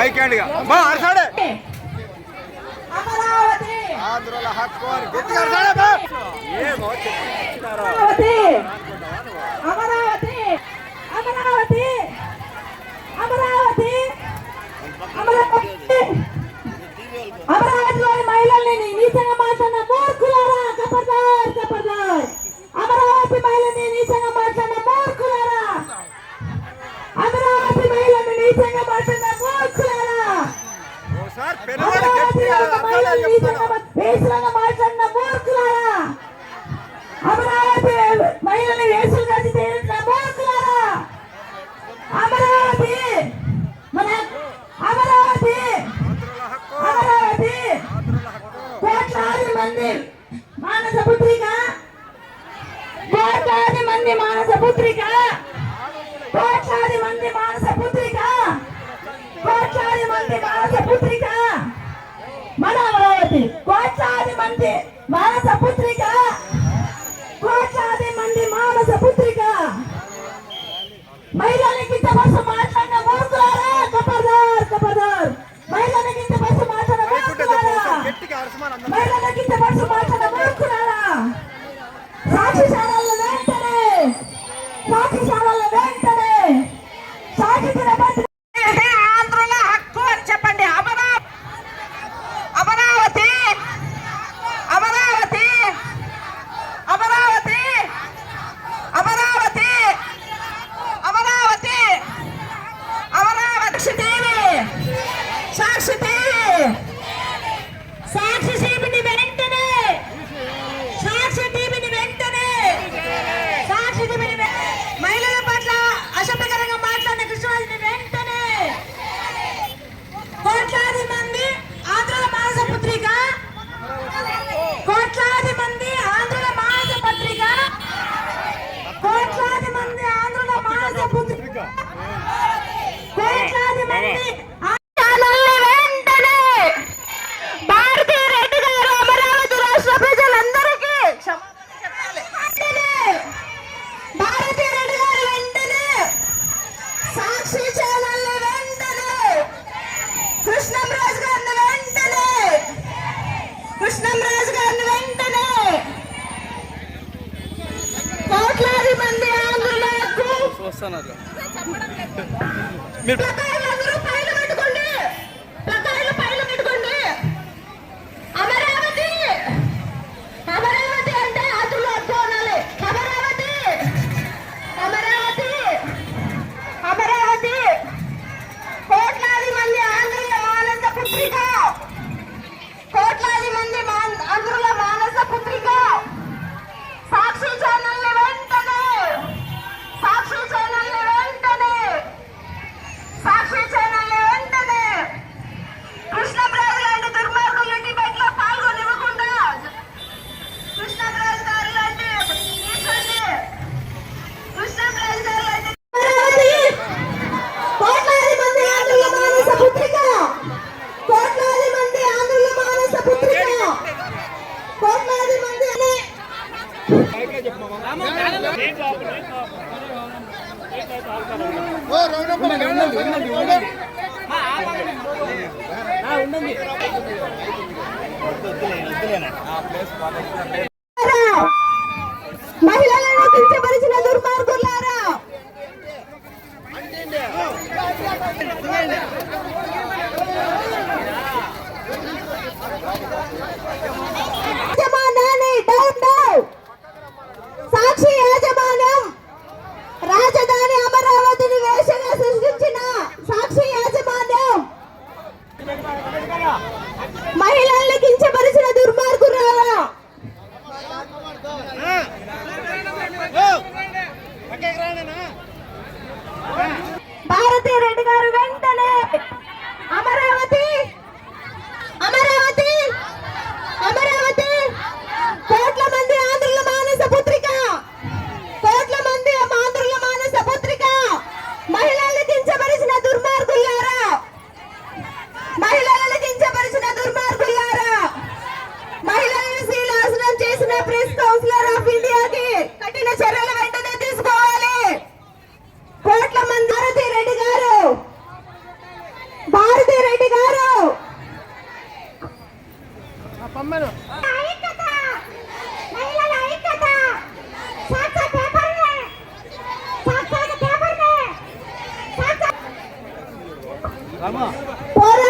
హైకాండ్గా మా అరసాడే ఆంధ్రుల హక్కు అని గట్టిగా అరసాడే ఏమో అమరావతి అమరావతి అమరావతి అమరావతి అమరావతి అమరావతిలోని మహిళల్ని నీచంగా మాట్లాడిన మూర్ఖులారా కపర్దార్ కపర్దార్ అమరావతి మహిళల్ని నీచంగా మాట్లాడిన మూర్ఖులారా అమరావతి మహిళల్ని నీచంగా మాట్లాడిన మూర్ఖులారా వేసులుగా మాట్లాడిన మూర్ఖులారా అమరావతి మహిళల్ని వేసులు కలిసి తేలిన మూర్ఖులారా అమరావతి మన అమరావతి అమరావతి కోట్లాది మంది మానస పుత్రిక కోట్లాది మంది మానస పుత్రిక కోట్లాది మంది మానస పుత్రిక కోట్లాది మంది మానస పుత్రిక మన అమరావతి కోట్లాది మంది మానస పుత్రిక కోట్లాది మంది మానస పుత్రిక మహిళలకి ఇంత బస్సు మాట్లాడిన మూర్ఖులారా కపర్దార్ కపర్దార్ మహిళలకి ఇంత బస్సు మాట్లాడిన మూర్ఖులారా మహిళలకి ఇంత బస్సు మాట్లాడిన మూర్ఖులారా సాక్షిశాలల వెంటనే సాక్షిశాలల వెంటనే సాక్షి దినపత్రిక ఆంధ్రుల హక్కు అని చెప్పండి అమరావతి అమరావతి అమరావతి అమరావతి అమరావతి అమరావతి టీవీ సాక్షి టీవీ సాక్షి టీవీని వెంటనే సాక్షి టీవీని వెంటనే సాక్షి టీవీని మహిళల పట్ల అసభ్యకరంగా మాట్లాడిన కృష్ణరాజుని వెంటనే కోట్లాది మంది ఆంధ్రుల మానస పుత్రిక కోట్లాది మంది ఆంధ్రుల మానస పత్రిక కోట్లాది మంది ఆంధ్రుల మానస పుత్రిక కోట్లాది మంది వెంటనే భారతీ రెడ్డి గారు అమరావతి రాష్ట్ర ప్రజలందరికీ భారతీ రెడ్డి గారు వెంటనే సాక్షి ఛానల్ వెంటనే కృష్ణంరాజు గారిని వెంటనే కృష్ణంరాజు గారిని వెంటనే కోట్లాది మంది ఆంధ్రులకు పైలు పెట్టుకోండి అమరావతి అమరావతి అంటే ఆంధ్రులు అనుకోవాలి అమరావతి అమరావతి అమరావతి కోట్లాది మంది ఆంధ్రుల మానస పుత్రిక కోట్లాది మంది ఆంధ్రుల మానస పుత్రిక సాక్షి ఛానల్ వెంటనే సాక్షి ఛానల్ వెంటనే సాక్షి ఛానల్ వెంటనే కృష్ణప్రాజు లాంటి దుర్మార్గులు డిబేట్ లో పాల్గొనివ్వకుండా కృష్ణప్రాజు గారు లాంటి కృష్ణప్రాజు గారు లాంటి కోట్లాది మంది ఆంధ్రుల మానస పుత్రిక కోట్లాది మంది ఆంధ్రుల మానస పుత్రిక కోట్లాది మంది మహిళలను కించపరిచిన దుర్మార్గులారా సాక్షి యాజమాన్యం రాజధాని అమరావతిని వేషంగా సృష్టించిన సాక్షి యాజమాన్యం మహిళల్ని కించపరిచిన దుర్మార్గురాలా పమ్మను ఐక్యత మహిళల ఐక్యత సాక్షాత్ పేపర్నే సాక్షాత్ పేపర్నే సాక్షాత్ రామా పోరాట